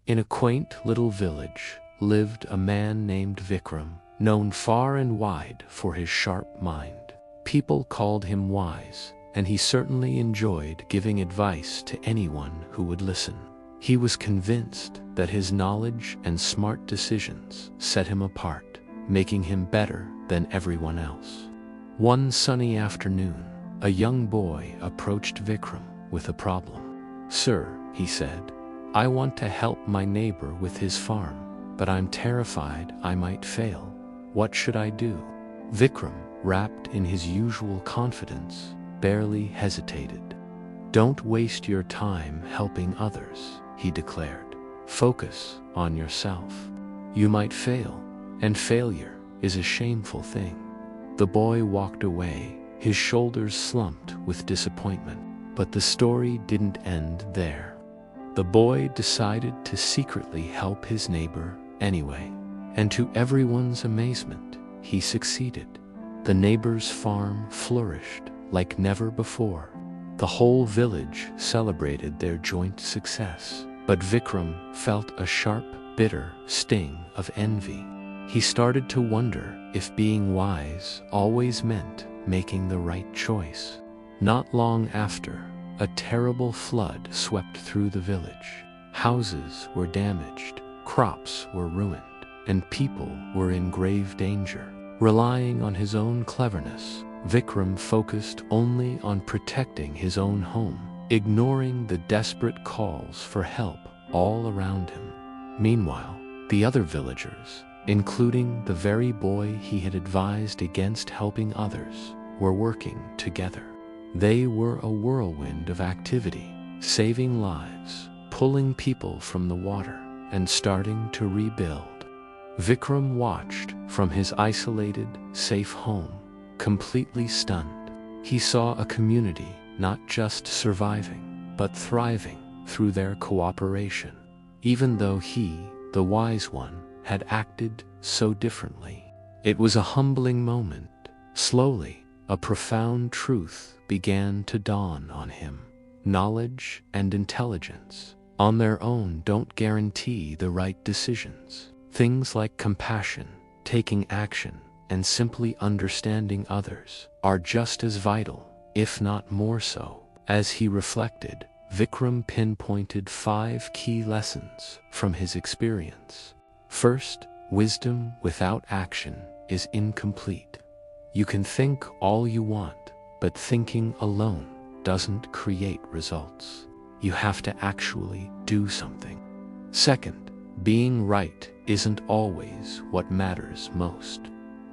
In a quaint little village lived a man named Vikram, known far and wide for his sharp mind. People called him wise, and he certainly enjoyed giving advice to anyone who would listen. He was convinced that his knowledge and smart decisions set him apart, making him better than everyone else. One sunny afternoon, a young boy approached Vikram with a problem. "Sir," he said, "I want to help my neighbor with his farm, but I'm terrified I might fail. What should I do?" Vikram, wrapped in his usual confidence, barely hesitated. "Don't waste your time helping others," he declared. "Focus on yourself. You might fail, and failure is a shameful thing." The boy walked away, his shoulders slumped with disappointment. But the story didn't end there. The boy decided to secretly help his neighbor anyway, and to everyone's amazement, he succeeded. The neighbor's farm flourished like never before. The whole village celebrated their joint success, but Vikram felt a sharp, bitter sting of envy. He started to wonder if being wise always meant making the right choice. Not long after, a terrible flood swept through the village. Houses were damaged, crops were ruined, and people were in grave danger. Relying on his own cleverness, Vikram focused only on protecting his own home, ignoring the desperate calls for help all around him. Meanwhile, the other villagers, including the very boy he had advised against helping others, were working together. They were a whirlwind of activity, saving lives, pulling people from the water, and starting to rebuild. Vikram watched from his isolated, safe home, completely stunned. He saw a community not just surviving, but thriving through their cooperation, even though he, the wise one, had acted so differently. It was a humbling moment. Slowly, a profound truth began to dawn on him. Knowledge and intelligence, on their own, don't guarantee the right decisions. Things like compassion, taking action, and simply understanding others are just as vital, if not more so. As he reflected, Vikram pinpointed 5 key lessons from his experience. First, wisdom without action is incomplete. You can think all you want, but thinking alone doesn't create results. You have to actually do something. Second, being right isn't always what matters most.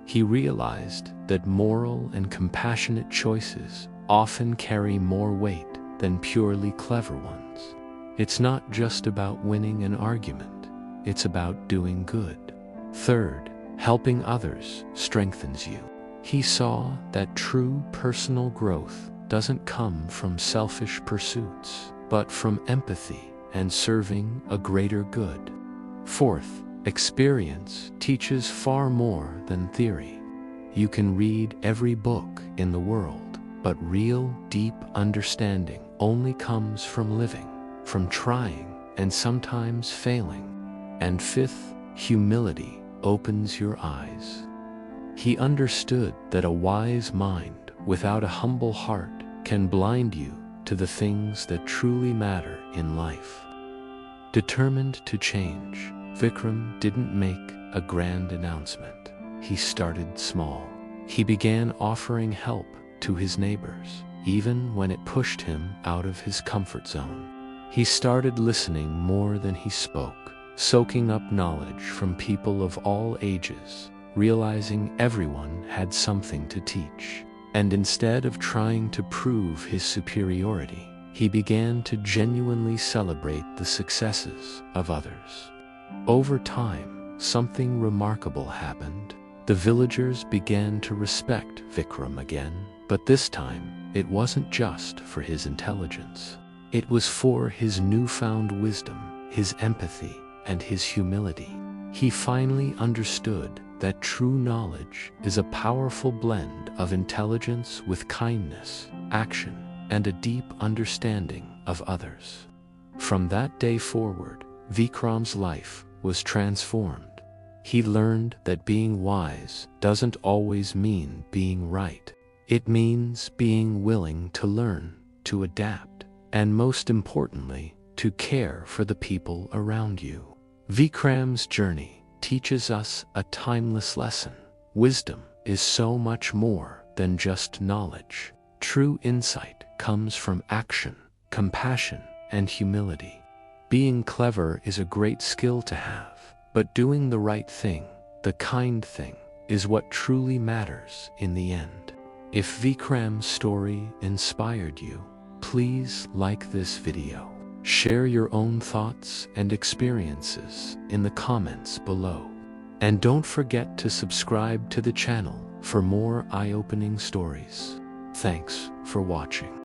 He realized that moral and compassionate choices often carry more weight than purely clever ones. It's not just about winning an argument, it's about doing good. Third, helping others strengthens you. He saw that true personal growth doesn't come from selfish pursuits, but from empathy and serving a greater good. Fourth, experience teaches far more than theory. You can read every book in the world, but real, deep understanding only comes from living, from trying, and sometimes failing. And fifth, humility opens your eyes. He understood that a wise mind without a humble heart can blind you to the things that truly matter in life. Determined to change, Vikram didn't make a grand announcement. He started small. He began offering help to his neighbors, even when it pushed him out of his comfort zone. He started listening more than he spoke, soaking up knowledge from people of all ages, realizing everyone had something to teach. And instead of trying to prove his superiority, he began to genuinely celebrate the successes of others. Over time, something remarkable happened. The villagers began to respect Vikram again, but this time, it wasn't just for his intelligence. It was for his newfound wisdom, his empathy, and his humility. He finally understood that true knowledge is a powerful blend of intelligence with kindness, action, and a deep understanding of others. From that day forward, Vikram's life was transformed. He learned that being wise doesn't always mean being right. It means being willing to learn, to adapt, and most importantly, to care for the people around you. Vikram's journey teaches us a timeless lesson. Wisdom is so much more than just knowledge. True insight comes from action, compassion, and humility. Being clever is a great skill to have, but doing the right thing, the kind thing, is what truly matters in the end. If Vikram's story inspired you, please like this video. Share your own thoughts and experiences in the comments below. And don't forget to subscribe to the channel for more eye-opening stories. Thanks for watching.